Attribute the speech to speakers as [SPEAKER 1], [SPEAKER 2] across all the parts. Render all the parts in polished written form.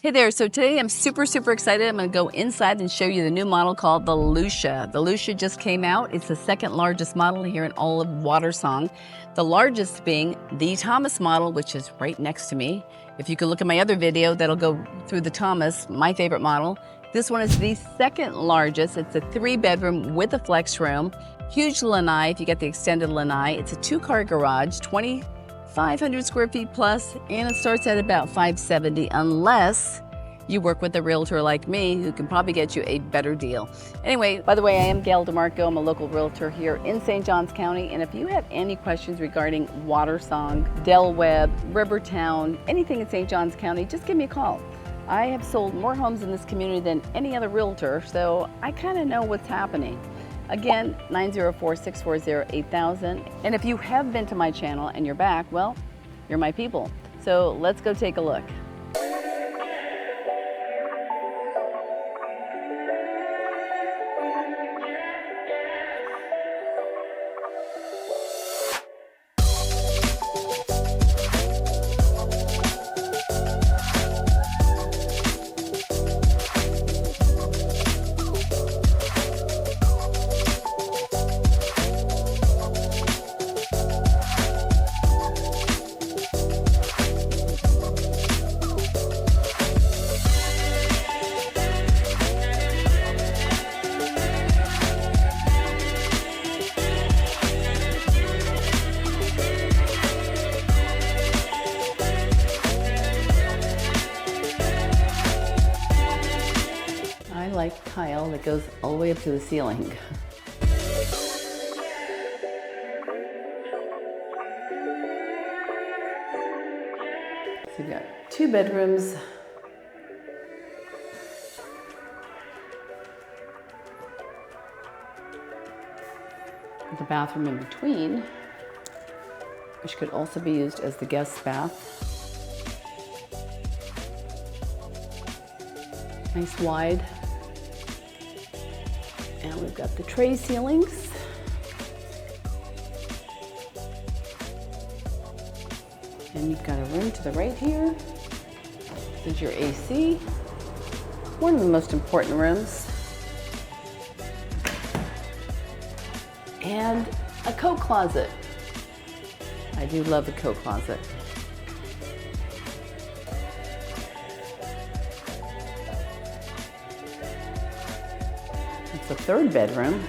[SPEAKER 1] Hey there, so today I'm super excited. I'm gonna go inside and show you the new model called the Lucia. The Lucia just came out. It's the second largest model here in all of WaterSong. The largest being the Thomas model, which is right next to me. If you could look at my other video, that'll go through the Thomas, my favorite model. This one is the second largest. It's a 3-bedroom with a flex room. Huge lanai, if you get the extended lanai. It's a 2-car garage, 2,500 square feet plus, and it starts at about $570 unless you work with a realtor like me who can probably get you a better deal. Anyway, by the way, I am Gail DeMarco. I'm a local realtor here in St. Johns County, and if you have any questions regarding WaterSong, Del Webb, Rivertown, anything in St. Johns County, just give me a call. I have sold more homes in this community than any other realtor, so I kind of know what's happening. Again, 904-640-8000. And if you have been to my channel and you're back, well, you're my people. So let's go take a look. I like tile that goes all the way up to the ceiling. So you've got 2 bedrooms. The bathroom in between, which could also be used as the guest bath. Nice wide. And we've got the tray ceilings. And you've got a room to the right here. This is your AC. One of the most important rooms. And a coat closet. I do love a coat closet. It's the 3rd bedroom.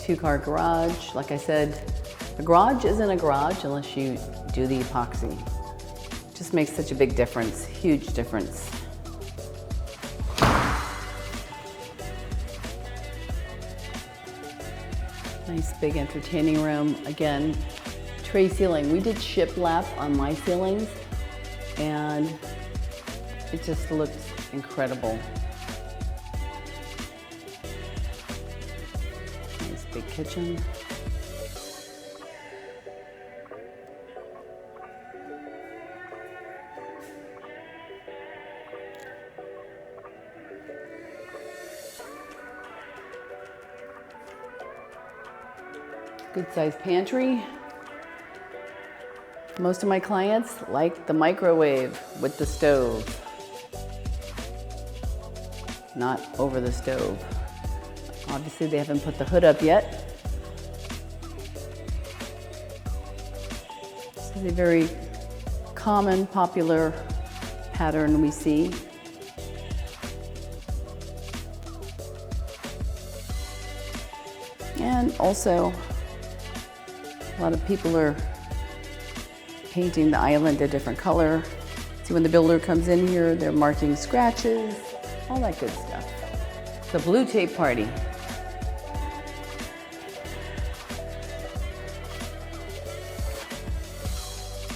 [SPEAKER 1] Two-car garage. Like I said, a garage isn't a garage unless you do the epoxy. It just makes such a big difference, huge difference. Nice big entertaining room. Again, tray ceiling. We did shiplap on my ceilings and it just looks incredible. Nice big kitchen. Good sized pantry. Most of my clients like the microwave with the stove, not over the stove. Obviously they haven't put the hood up yet. This is a very common, popular pattern we see. And also, a lot of people are painting the island a different color. See, when the builder comes in here, they're marking scratches, all that good stuff. The blue tape party.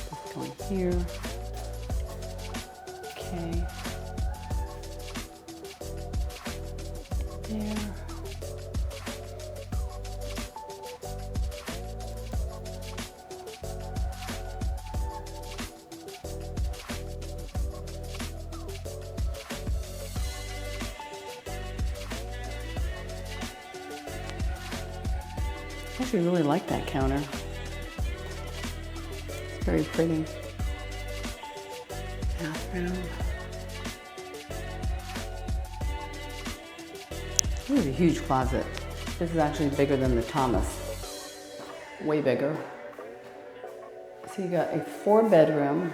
[SPEAKER 1] Just going here. Okay. There. I actually really like that counter. It's very pretty. Bathroom. This is a huge closet. This is actually bigger than the Thomas. Way bigger. So you got a 4-bedroom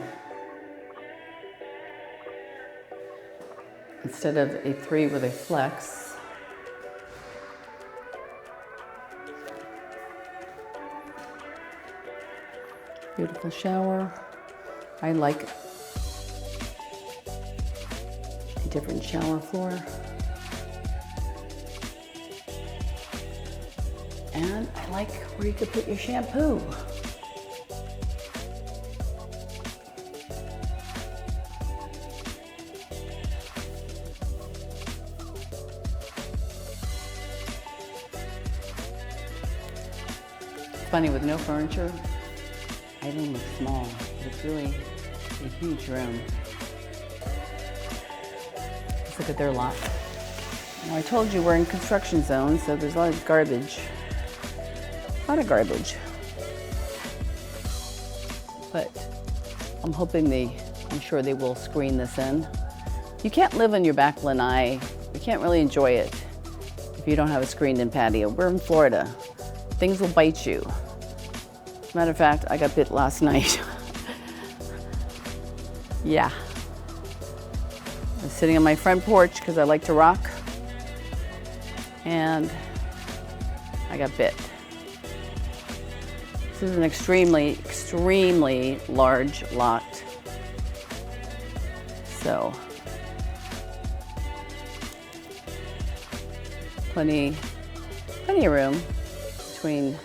[SPEAKER 1] instead of a 3 with a flex. Beautiful shower. I like a different shower floor. And I like where you could put your shampoo. Funny, with no furniture, I don't look small, but it's really a huge room. Let's look at their lot. Now, I told you we're in construction zone, so there's a lot of garbage. A lot of garbage. But I'm sure they will screen this in. You can't live in your back lanai. You can't really enjoy it if you don't have a screened-in patio. We're in Florida. Things will bite you. As a matter of fact, I got bit last night. Yeah. I was sitting on my front porch because I like to rock, and I got bit. This is an extremely, extremely large lot. So, plenty of room between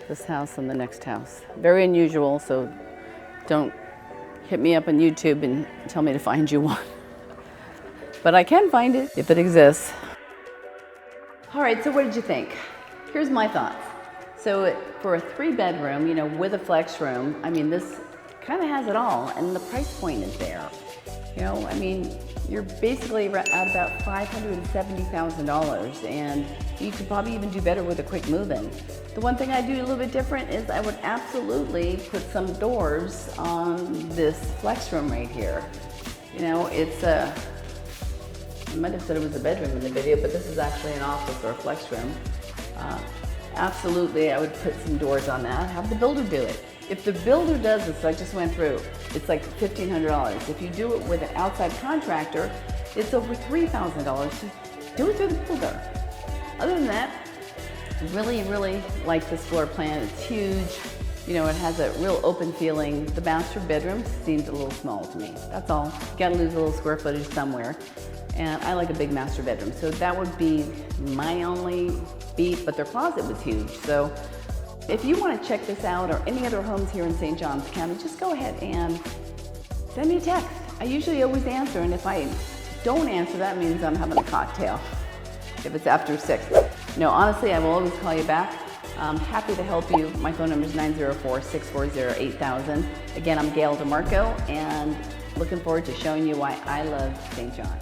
[SPEAKER 1] this house and the next house. Very unusual, so don't hit me up on YouTube and tell me to find you one. But I can find it if it exists. All right, so what did you think? Here's my thoughts. So for a 3-bedroom, you know, with a flex room, I mean, this kind of has it all, and the price point is there. You know, I mean, you're basically at about $570,000, and you could probably even do better with a quick move-in. The one thing I do a little bit different is I would absolutely put some doors on this flex room right here. You know, it's a, I might have said it was a bedroom in the video, but this is actually an office or a flex room. Absolutely, I would put some doors on that. Have the builder do it. If the builder does this, I just went through, it's like $1,500. If you do it with an outside contractor, it's over $3,000. So do it through the builder. Other than that, really, really like this floor plan. It's huge. You know, it has a real open feeling. The master bedroom seems a little small to me. That's all. You gotta lose a little square footage somewhere. And I like a big master bedroom. So that would be my only beef, but their closet was huge. So if you want to check this out or any other homes here in St. Johns County, just go ahead and send me a text. I usually always answer, and if I don't answer, that means I'm having a cocktail, if it's after 6. No, honestly, I will always call you back. I'm happy to help you. My phone number is 904-640-8000. Again, I'm Gail DeMarco, and looking forward to showing you why I love St. John.